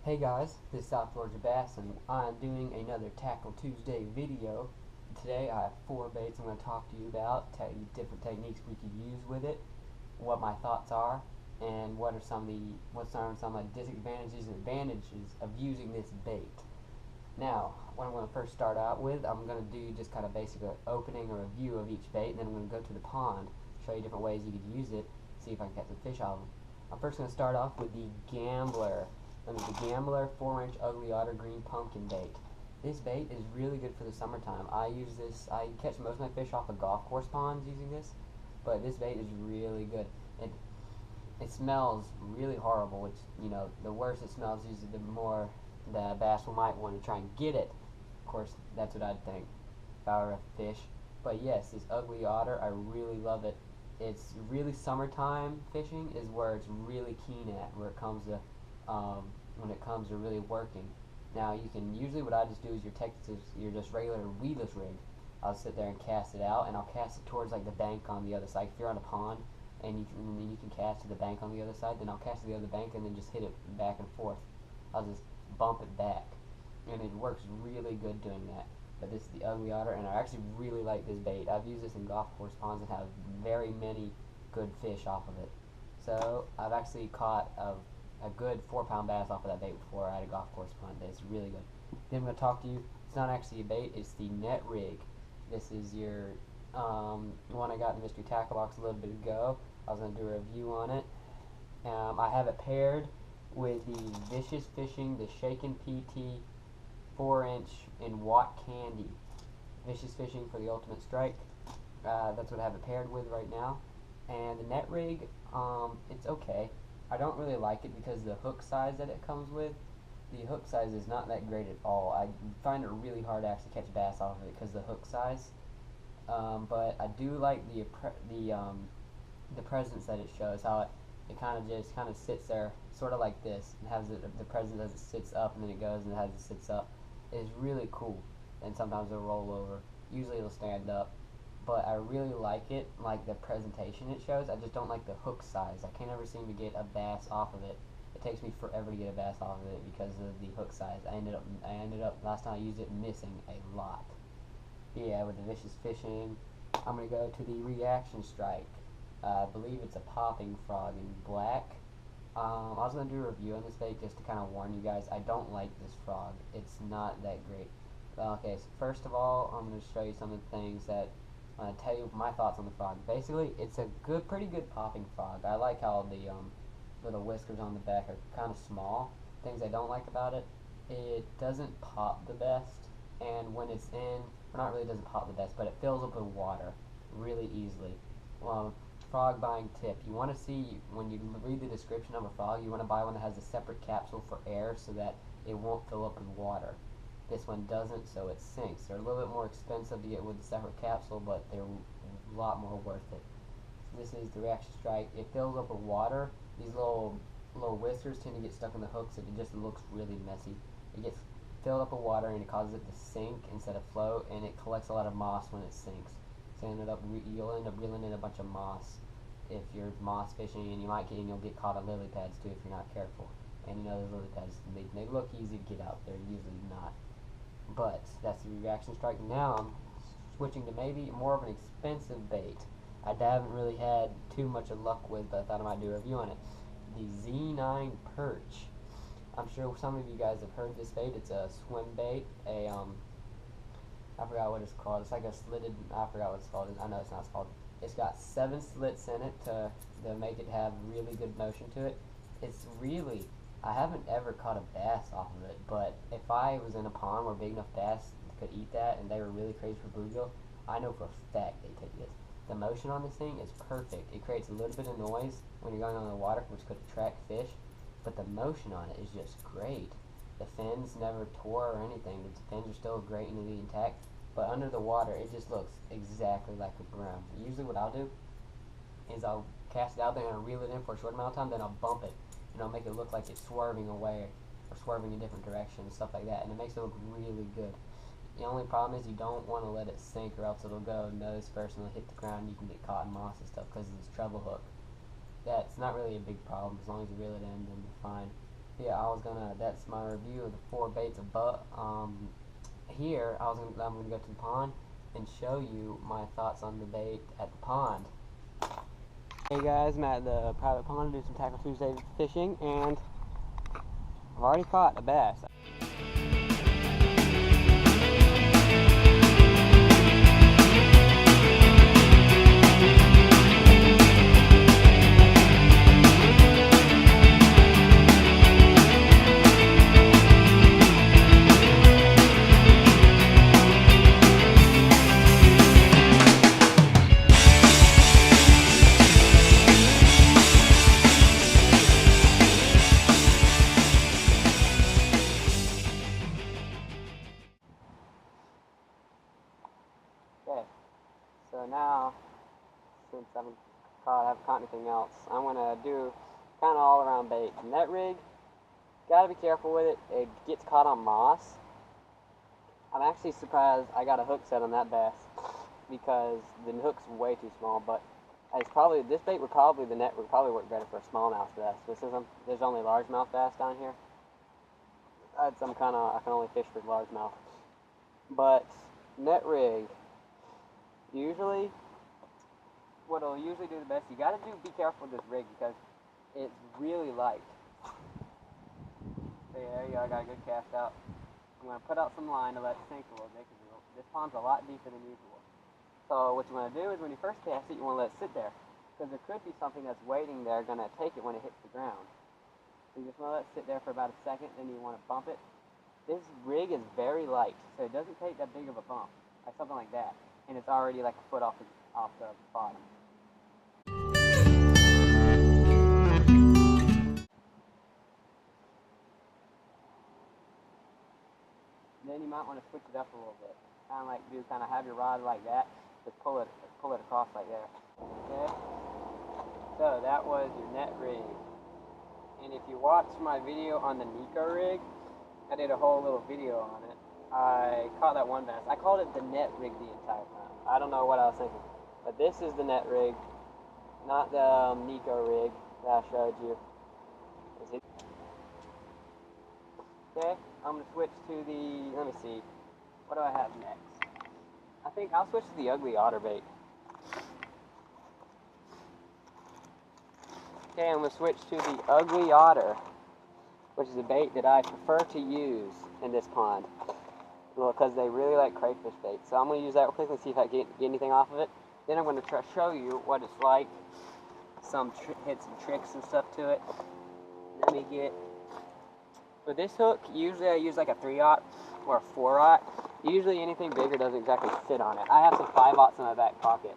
Hey guys, this is South Georgia Bass and I'm doing another Tackle Tuesday video. Today I have 4 baits I'm going to talk to you about, tell you different techniques we could use with it, what my thoughts are, and what's some of the disadvantages and advantages of using this bait. Now, what I'm going to first start out with, I'm going to do just kind of basic opening or review of each bait, and then I'm going to go to the pond, show you different ways you could use it, see if I can catch some fish out of them. I'm first going to start off with the Gambler. The Gambler 4-inch Ugly Otter Green Pumpkin Bait. This bait is really good for the summertime. I catch most of my fish off of golf course ponds using this, but this bait is really good. It smells really horrible, which, the worse it smells, usually the more the bass might want to try and get it. Of course, that's what I'd think if I were a fish. But yes, this Ugly Otter, I really love it. It's really summertime fishing is where it's really keen at, where it comes to when it comes to really working. Now you can usually what I just do is your just regular weedless rig. I'll sit there and cast it out, and I'll cast it towards like the bank on the other side. If you're on a pond and you can cast to the bank on the other side, then I'll cast to the other bank and then just hit it back and forth. I'll just bump it back, and it works really good doing that. But this is the Ugly Otter, and I actually really like this bait. I've used this in golf course ponds and have very many good fish off of it. So I've actually caught a good 4-pound bass off of that bait before at a golf course pond. It's really good. Then I'm going to talk to you. It's not actually a bait. It's the net rig. This is your one I got in the mystery tackle box a little bit ago. I was going to do a review on it. I have it paired with the Vicious Fishing, the Shakin PT 4-inch in Watt Candy. Vicious Fishing for the ultimate strike. That's what I have it paired with right now. And the net rig, it's okay. I don't really like it because the hook size that it comes with, the hook size is not that great at all. I find it really hard to actually catch bass off of it because of the hook size. But I do like the presence that it shows. How it kind of sits there, sort of like this, and has the presence as it sits up, and then it goes and it has it sits up. It's really cool. And sometimes it'll roll over. Usually it'll stand up. But I really like it, like the presentation it shows. I just don't like the hook size. I can't ever seem to get a bass off of it. It takes me forever to get a bass off of it because of the hook size. I ended up last time I used it missing a lot. Yeah, with the Vicious Fishing, I'm gonna go to the Reaction Strike. I believe it's a popping frog in black. I was gonna do a review on this bait just to kind of warn you guys. I don't like this frog. It's not that great. Okay, so first of all, I'm gonna show you some of the things that tell you my thoughts on the frog. Basically, it's a pretty good popping frog. I like how the little whiskers on the back are kind of small. Things I don't like about it, it doesn't pop the best, and when it's in, well, not really doesn't pop the best, but it fills up with water really easily. Frog buying tip. You want to see, when you read the description of a frog, you want to buy one that has a separate capsule for air so that it won't fill up with water. This one doesn't, so it sinks. They're a little bit more expensive to get with the separate capsule, but they're a lot more worth it. This is the Reaction Strike. It fills up with water. These little whiskers tend to get stuck in the hooks, and it just looks really messy. It gets filled up with water, and it causes it to sink instead of float, and it collects a lot of moss when it sinks. So you'll end up reeling in a bunch of moss if you're moss fishing, and you'll get caught on lily pads too if you're not careful. And those lily pads, they look easy to get out. They're usually not. But that's the Reaction Strike. Now I'm switching to maybe more of an expensive bait. I haven't really had too much of luck with, but I thought I might do a review on it. The Z9 Perch. I'm sure some of you guys have heard this bait. It's a swim bait. I forgot what it's called. It's like a slitted, I forgot what it's called. I know it's not called. It's got 7 slits in it to make it have really good motion to it. It's really, I haven't ever caught a bass off of it, but if I was in a pond where big enough bass could eat that and they were really crazy for bluegill, I know for a fact they'd take this. The motion on this thing is perfect. It creates a little bit of noise when you're going on the water, which could attract fish, but the motion on it is just great. The fins never tore or anything. The fins are still great and really intact, but under the water it just looks exactly like a brown. Usually what I'll do is I'll cast it out there and I'll reel it in for a short amount of time, then I'll bump it, and I'll make it look like it's swerving away or swerving in different directions, stuff like that, and it makes it look really good. The only problem is you don't want to let it sink, or else it'll go nose first and it'll hit the ground and you can get caught in moss and stuff because of this treble hook. That's not really a big problem. As long as you reel it in, then you're fine. Yeah, that's my review of the 4 baits of here. I'm gonna go to the pond and show you my thoughts on the bait at the pond. Hey guys, I'm at the private pond to do some Tackle Tuesday fishing, and I've already caught a bass. Okay, so now, since I haven't caught anything else, I'm gonna do kind of all around bait. Net rig, gotta be careful with it. It gets caught on moss. I'm actually surprised I got a hook set on that bass because the hook's way too small. But this bait would probably the net would probably work better for a smallmouth bass. There's only largemouth bass down here. I can only fish with largemouth. But net rig. Usually, what'll usually do the best, you gotta be careful with this rig because it's really light. So yeah, there you go, I got a good cast out. I'm gonna put out some line to let it sink a little bit because this pond's a lot deeper than usual. So what you wanna do is when you first cast it, you wanna let it sit there because there could be something that's waiting there gonna take it when it hits the ground. So you just wanna let it sit there for about a second, then you wanna bump it. This rig is very light, so it doesn't take that big of a bump, like something like that. And it's already like a foot off the bottom. Then you might want to switch it up a little bit. Kind of have your rod like that, just pull it across like there. Okay. So that was your net rig. And if you watch my video on the Nico rig, I did a whole little video on it. I caught that one bass. I called it the net rig the entire time. I don't know what I was thinking. But this is the net rig, not the Nico rig that I showed you. Okay, I'm going to switch to the, let me see, what do I have next? I think I'll switch to the ugly otter bait. Okay, I'm going to switch to the ugly otter, which is a bait that I prefer to use in this pond. Because they really like crayfish bait. So I'm going to use that real quick and see if I get anything off of it. Then I'm going to try to show you what it's like. Hit some tricks and stuff to it. Let me get... For this hook, usually I use like a 3/0 or a 4/0. Usually anything bigger doesn't exactly fit on it. I have some 5/0s in my back pocket.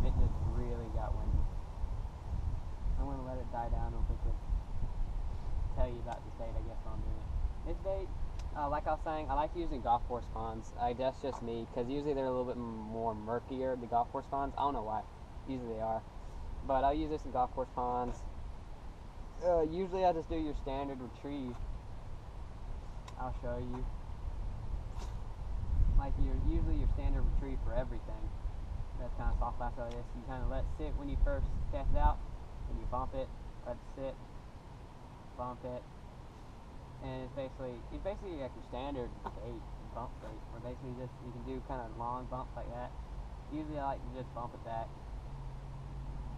It just really got windy. I'm going to let it die down real quick and tell you about this bait, I guess, while I'm doing it. This bait, like I was saying, I like using golf course ponds. That's just me, because usually they're a little bit more murkier, the golf course ponds. I don't know why. Usually they are. But I'll use this in golf course ponds. Usually I just do your standard retrieve. I'll show you. Usually your standard retrieve for everything. That's kind of soft bass like this. You kind of let it sit when you first cast it out, and you bump it, let it sit, bump it, and it's basically like your standard bait, bump bait, where basically you can do kind of long bumps like that. Usually I like to just bump it back,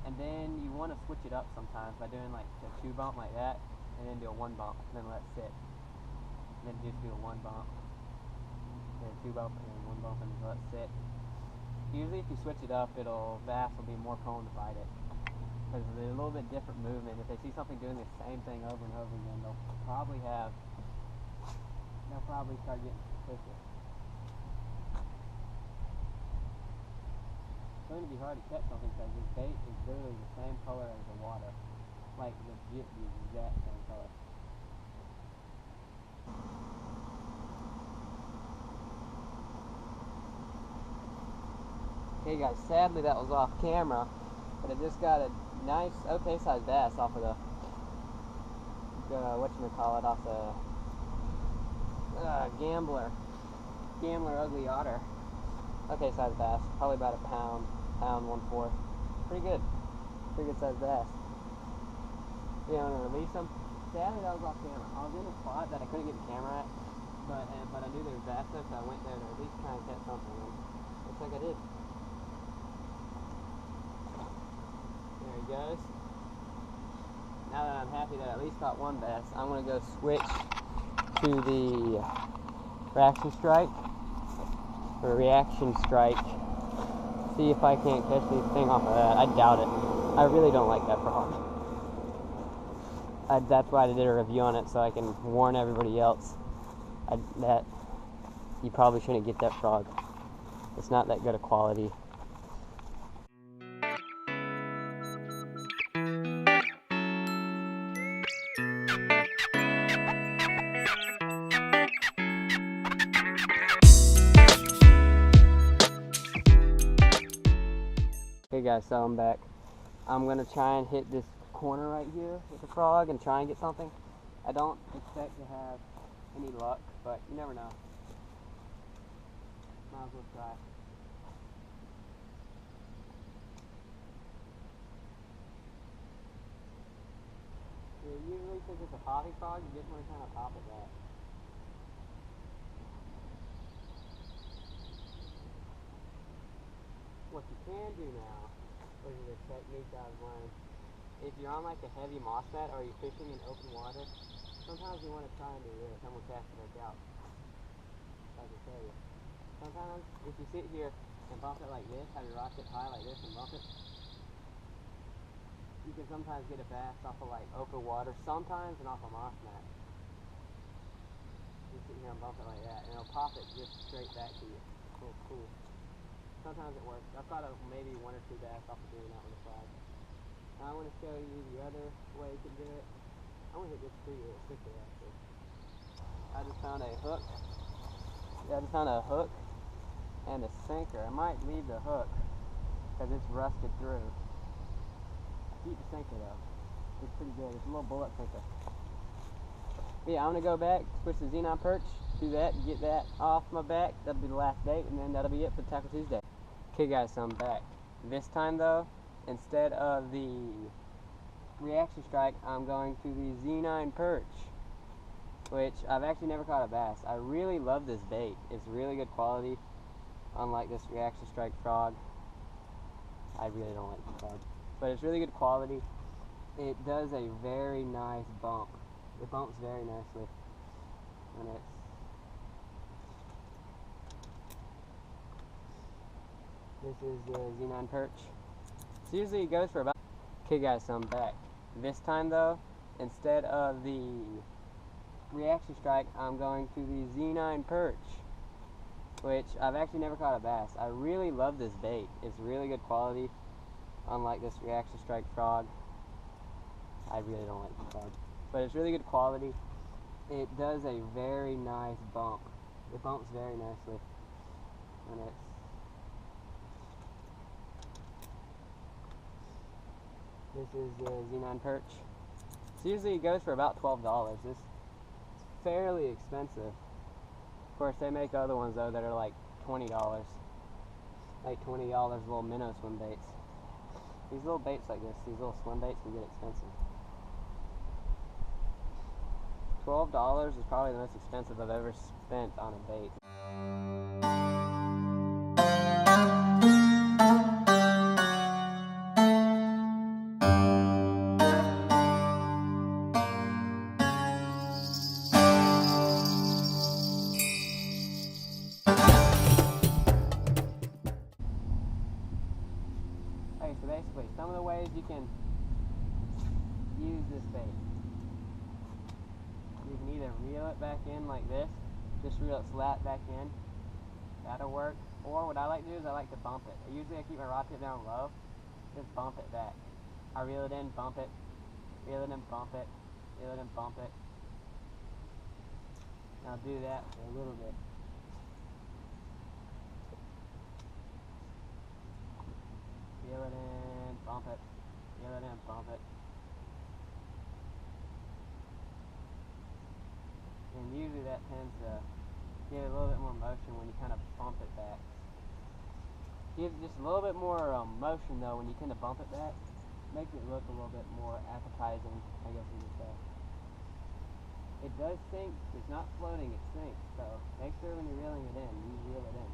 and then you want to switch it up sometimes by doing like a 2 bump like that, and then do a 1 bump, and then let it sit, and then just do a 1 bump, then a 2 bump, and then 1 bump, and then let it sit. Usually if you switch it up, bass will be more prone to bite it. Because they're a little bit different movement. If they see something doing the same thing over and over again, they'll probably start getting suspicious. It's going to be hard to catch something because this bait is literally the same color as the water. Like legit the exact same color. Okay guys, sadly that was off camera, but I just got a nice, okay sized bass off of the, off the Gambler Ugly Otter. Okay size bass, probably about a pound, pound 1/4. Pretty good sized bass. You want to release them? Sadly, that was off camera. I was in a spot that I couldn't get the camera at, but I knew there was bass there, so I went there to at least try and catch something. And looks like I did. There he goes. Now that I'm happy that I at least caught one bass, I'm going to go switch to the reaction strike. See if I can't catch anything off of that. I doubt it. I really don't like that frog. That's why I did a review on it, so I can warn everybody else that you probably shouldn't get that frog. It's not that good a quality. Okay guys, so I'm back. I'm gonna try and hit this corner right here with the frog and try and get something. I don't expect to have any luck, but you never know. Might as well try. Yeah, usually since it's a poppy frog, you just want to kind of pop it back. What you can do now, which is a technique I've learned, if you're on like a heavy moss mat or you're fishing in open water, sometimes you want to try and do this. I'm going to cast it back out. I can tell you. Sometimes if you sit here and bump it like this, have your rod tip high like this and bump it, you can sometimes get a bass off of like open water, sometimes, and off a moss mat. You sit here and bump it like that, and it'll pop it just straight back to you. Cool. Sometimes it works. I've caught maybe one or two bass off of doing that with a frog. Now I want to show you the other way you can do it. I'm going to hit this tree real quickly actually. I just found a hook. Yeah, I just found a hook and a sinker. I might leave the hook because it's rusted through. Keep the sinker though. It's pretty good. It's a little bullet sinker. But yeah, I'm going to go back, switch to Xenon perch, do that, get that off my back. That'll be the last bait, and then that'll be it for Tackle Tuesday. Okay guys, so I'm back. This time though, instead of the reaction strike, I'm going to the Z9 perch, which I've actually never caught a bass. I really love this bait. It's really good quality, unlike this reaction strike frog. I really don't like the frog, but it's really good quality. It does a very nice bump. It bumps very nicely when it's This is the Z9 perch. So usually it goes for about... Okay guys, so I'm back. This time though, instead of the reaction strike, I'm going to the Z9 perch, which I've actually never caught a bass. I really love this bait. It's really good quality, unlike this reaction strike frog. I really don't like the frog, but it's really good quality. It does a very nice bump. It bumps very nicely when it's... This is the Z9 perch. So usually it goes for about $12. It's fairly expensive. Of course, they make other ones though that are like $20. Like $20 little minnow swim baits. These little baits like this, these little swim baits can get expensive. $12 is probably the most expensive I've ever spent on a bait. Okay, so basically, some of the ways you can use this bait. You can either reel it back in like this, just reel it flat back in. That'll work. Or what I like to do is I like to bump it. Usually I keep my rod tip down low, just bump it back. I reel it in, bump it, reel it in, bump it, reel it in, bump it. And I'll do that for a little bit. Reel it in, bump it, reel it in, bump it. And usually that tends to give it a little bit more motion when you kind of bump it back. Gives just a little bit more motion though when you tend to bump it back. Makes it look a little bit more appetizing, I guess you could say. It does sink. It's not floating, it sinks. So make sure when you're reeling it in, you reel it in.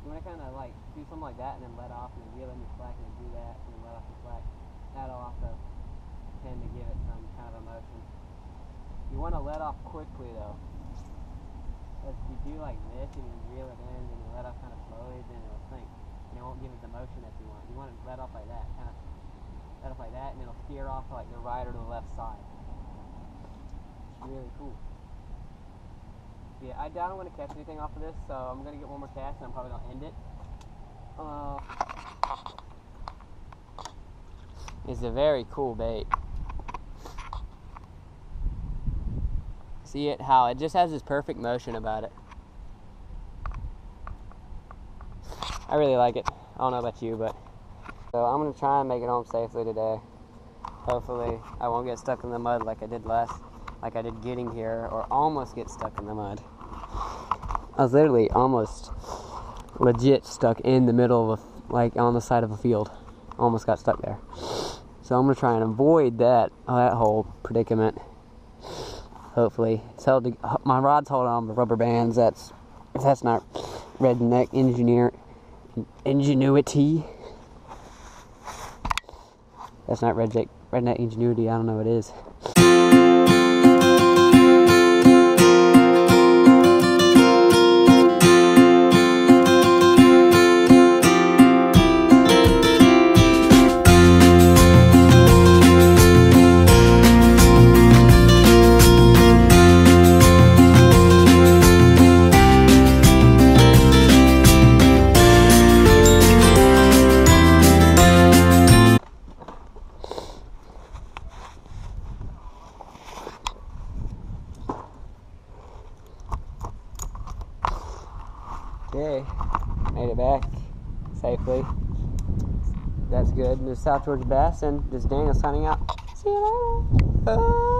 You want to kind of like do something like that and then let off and then reel in your slack and then do that and then let off your slack. That'll also tend to give it some kind of emotion. You want to let off quickly though. If you do like this and you reel it in and you let off kind of slowly, then it'll sink. And it won't give it the motion that you want. You want to let off like that, kind of let off like that, and it'll steer off to like the right or the left side. It's really cool. Yeah, I doubt I'm going to catch anything off of this, so I'm going to get one more cast and I'm probably going to end it. It's a very cool bait. See it? How it just has this perfect motion about it. I really like it. I don't know about you, but so I'm gonna try and make it home safely today. Hopefully, I won't get stuck in the mud like I did getting here, or almost get stuck in the mud. I was literally almost legit stuck in the middle of like on the side of a field. Almost got stuck there. So I'm gonna try and avoid that whole predicament. Hopefully, it's held. My rod's holding on the rubber bands. If that's not redneck ingenuity. That's not redneck ingenuity. I don't know what it is. Okay, made it back safely. That's good. This is South Georgia Bass, and this is Daniel signing out. See you later.